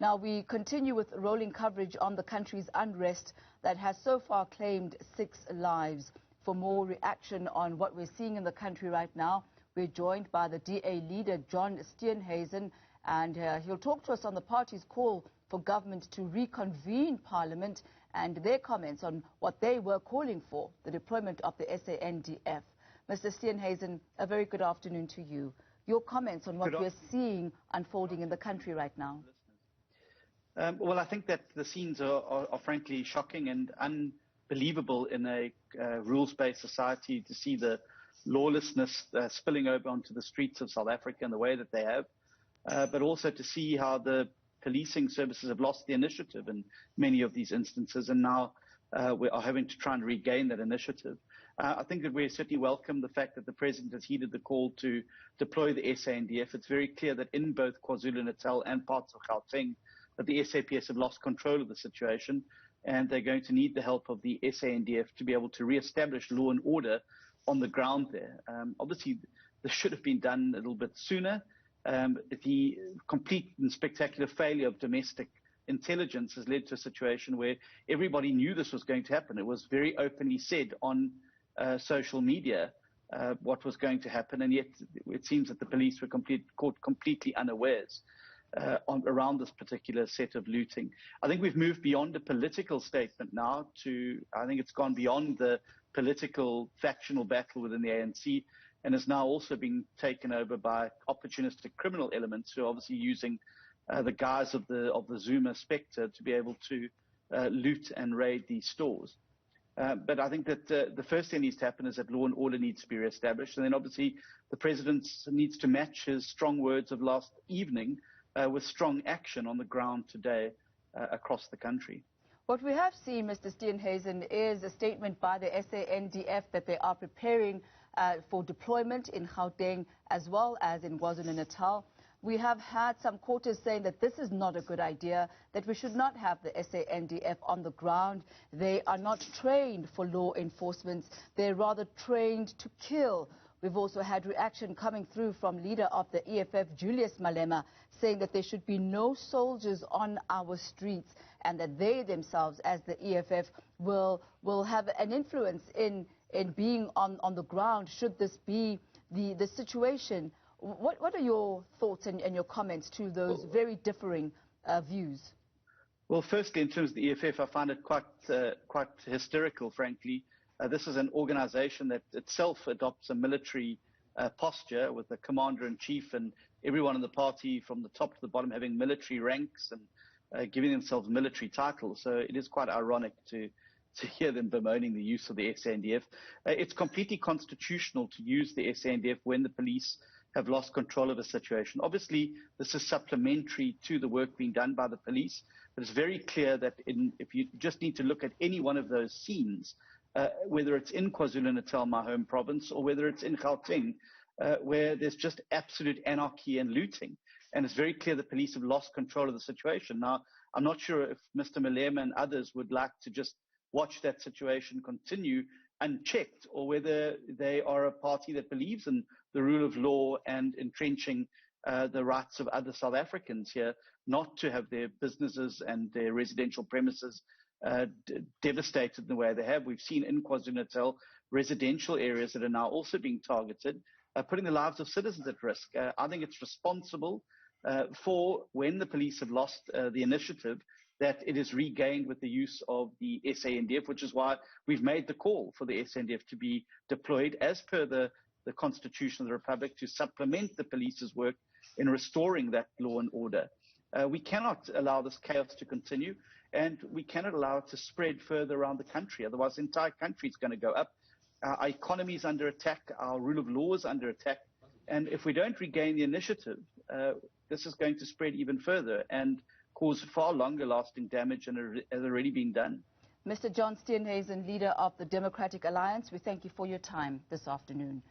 Now, we continue with rolling coverage on the country's unrest that has so far claimed 6 lives. For more reaction on what we're seeing in the country right now, we're joined by the DA leader, John Steenhuisen, and he'll talk to us on the party's call for government to reconvene Parliament and their comments on what they were calling for, the deployment of the SANDF. Mr. Steenhuisen, a very good afternoon to you. Your comments on what we're seeing unfolding in the country right now. Well, I think that the scenes are frankly shocking and unbelievable in a rules-based society, to see the lawlessness spilling over onto the streets of South Africa in the way that they have, but also to see how the policing services have lost the initiative in many of these instances, and now we are having to try and regain that initiative. I think that we certainly welcome the fact that the President has heeded the call to deploy the SANDF. It's very clear that in both KwaZulu-Natal and parts of Gauteng, that the SAPS have lost control of the situation, and they're going to need the help of the SANDF to be able to re-establish law and order on the ground there. Obviously, this should have been done a little bit sooner. The complete and spectacular failure of domestic intelligence has led to a situation where everybody knew this was going to happen. It was very openly said on social media what was going to happen, and yet it seems that the police were caught completely unawares around this particular set of looting. I think we've moved beyond a political statement now to, I think it's gone beyond the political factional battle within the ANC, and is now also being taken over by opportunistic criminal elements who are obviously using the guise of the Zuma spectre to be able to loot and raid these stores. But I think that the first thing that needs to happen is that law and order needs to be reestablished, and then obviously the President needs to match his strong words of last evening with strong action on the ground today across the country. What we have seen, Mr. Steenhuisen, is a statement by the SANDF that they are preparing for deployment in Gauteng as well as in KwaZulu-Natal. We have had some quarters saying that this is not a good idea, that we should not have the SANDF on the ground. They are not trained for law enforcement. They're rather trained to kill. We've also had reaction coming through from leader of the EFF, Julius Malema, saying that there should be no soldiers on our streets and that they themselves, as the EFF, will have an influence in being on the ground should this be the situation. What are your thoughts and your comments to those very differing views? Well, firstly, in terms of the EFF, I find it quite hysterical, frankly. This is an organization that itself adopts a military posture, with the commander-in-chief and everyone in the party from the top to the bottom having military ranks and giving themselves military titles. So it is quite ironic to hear them bemoaning the use of the SANDF. It's completely constitutional to use the SANDF when the police have lost control of a situation. Obviously, this is supplementary to the work being done by the police, but it's very clear that if you just need to look at any one of those scenes, whether it's in KwaZulu-Natal, my home province, or whether it's in Gauteng, where there's just absolute anarchy and looting. And it's very clear the police have lost control of the situation. Now, I'm not sure if Mr. Malema and others would like to just watch that situation continue unchecked, or whether they are a party that believes in the rule of law and entrenching the rights of other South Africans here not to have their businesses and their residential premises devastated in the way they have. We've seen in KwaZulu-Natal residential areas that are now also being targeted, putting the lives of citizens at risk. I think it's responsible for when the police have lost the initiative that it is regained with the use of the SANDF, which is why we've made the call for the SANDF to be deployed as per the Constitution of the Republic to supplement the police's work in restoring that law and order. We cannot allow this chaos to continue, and we cannot allow it to spread further around the country. Otherwise, the entire country is going to go up. Our economy is under attack. Our rule of law is under attack. And if we don't regain the initiative, this is going to spread even further and cause far longer lasting damage than has already been done. Mr. John Steenhuisen, leader of the Democratic Alliance, we thank you for your time this afternoon.